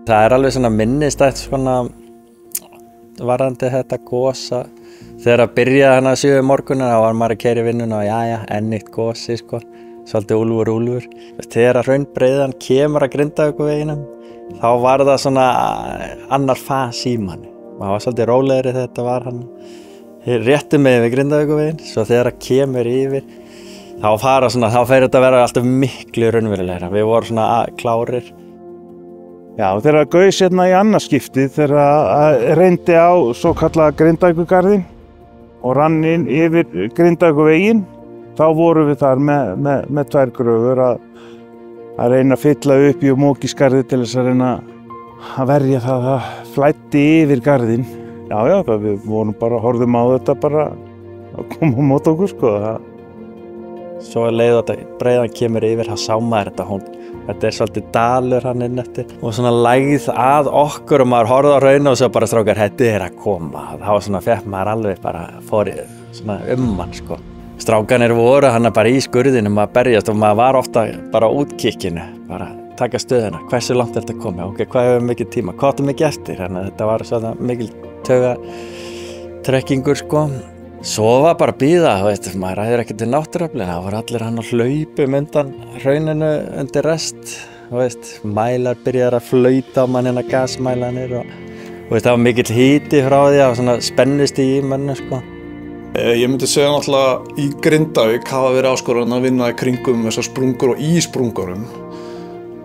Það alveg svona minnistætt svona varðandi þetta gosa. Þegar að byrjaði hana 7 morgunar, þá var maður að keyra í vinnuna og jæja, enn eitt gosi sko. Svolítið úlfur. Þegar hraunbreiðan kemur að Grindavíkurveginum, þá var það svona annar fas í manni. Maður var svolítið rólegri þegar þetta var hann réttu megin við Grindavíkurveginn, svo þegar það kemur yfir, þá fer þetta að vera alltaf miklu raunverulegra. Við vorum svona klárir. Já, þegar það gaus hérna í annað skiptið, þegar það reyndi á svo kallaða Grindavíkurgarðinn og rann inn yfir Grindavíkurveginn, þá vorum við þar með 2 gröfur að reyna að fylla upp í Mókisgarði til þess að reyna að verja það að flæddi yfir garðinn. Já, við vorum bara, horfðum á þetta bara að koma á móti okkur, sko. Svo leið þetta breiðan kemur yfir, þá sá maður þetta svolítið dalur hann inn eftir og svona lægð að okkur og maður horfði á hraunið og svo bara strákar, þetta að koma. Það var svona fekk maður alveg bara fórið svona hann, sko. Strákanir voru hann bara í skurðinum að berjast og maður var ofta bara á útkikkinu, bara taka stöðuna, hversu langt þetta komið, ok, hvað hefur mikið tíma, hvað áttum mikið eftir, þannig að þetta var svona mikil taugatrekkingur, sko. Svo var bara að bíða, maður ræður ekkert við náttúruöflin, það voru allir hann á hlaupum undan hrauninu undir rest, mælar byrjaði að flauta á mann hérna gasmælanir og það var mikill hiti frá því og svona spennustig í manni, sko. Ég myndi segja náttúrulega í Grindavík hafa verið áskorun að vinna í kringum þessar sprungur og í sprungurum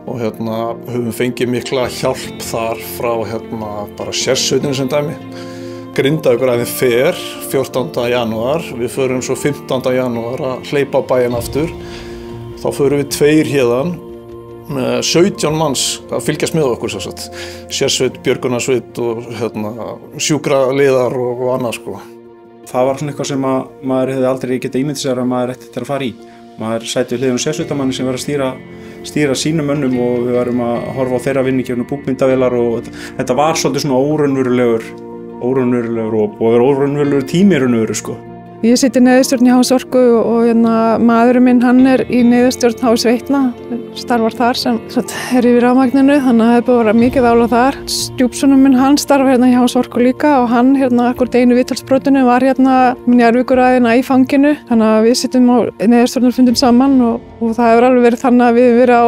og höfum fengið mikla hjálp þar frá bara sérsveitinni sem dæmi. Grindavíkuræðin fer 14. janúar, við förum svo 15. janúar að hleypa á bæinn aftur. Þá förum við 2 héðan með 17 manns að fylgjast með okkur, sérsveit, björgunarsveit og sjúkraliðar og annað, sko. Það var svona eitthvað sem maður hefði aldrei getað ímyndað sér að maður ætti til að fara í. Maður sæti við hliðina á sérsveitamanni sem var að stýra sínum mönnum og við varum að horfa á þeirra vinni gegnum búkmyndavélar og þetta var svolítið svona óraunverulegur og óraunverulegur tími í raun og veru, sko. Ég sit í neyðarstjórn í HS Orku og maðurinn minn, hann í neyðarstjórn HS Veitna, starfar þar sem yfir rafmagninu, þannig að það búið að vera mikið álag þar. Stjúpsonur minn, hann starfar í HS Orku líka og hann akkúrat einu viðtalsbrotinu var með Njarðvíkuræðina í fanginu, þannig að við sittum á neyðarstjórnarfundum saman og það hefur alveg verið þannig að við hefum verið á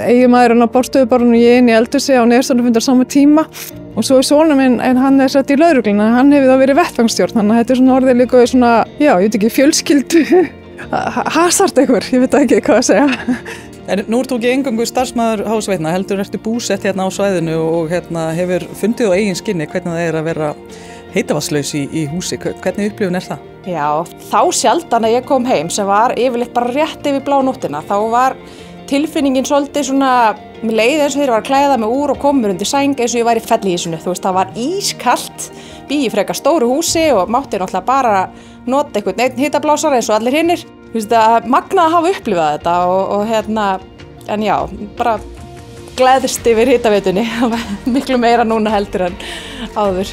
eiginmaðurinn á borðstofuborðinu og ég inni í eldhúsi á neyðarstjórnarfundar sama tíma. Og svo sonur minn, hann satt í lögreglunni, hann hefur þá verið vettvangsstjórn, þannig að þetta svona orðið líka svona, já, ég veit ekki, fjölskyldu, hasard einhver, ég veit ekki hvað að segja. En nú ert þú ekki eingöngu starfsmaður HS Veitna, heldur ertu búsett hérna á svæðinu og hefur fundið á eigin skinni hvernig það að vera heitavatnslaus í húsi, hvernig upplifun það? Já, þá sjaldan að ég kom heim sem var yfirleitt bara rétt yfir blánóttina, þá var tilfinningin svolítið svona, mér leiði eins og þegar ég var að klæða mig úr og kom mér undir sæng eins og ég var í fellihýsinu, það var ískalt, bý í frekar stóru húsi og mátti náttúrulega bara nota einhvern einn hitablásara eins og allir hinnir. Magnað að hafa upplifað þetta en já, bara gleðst yfir hitaveitunni, miklu meira núna heldur en áður.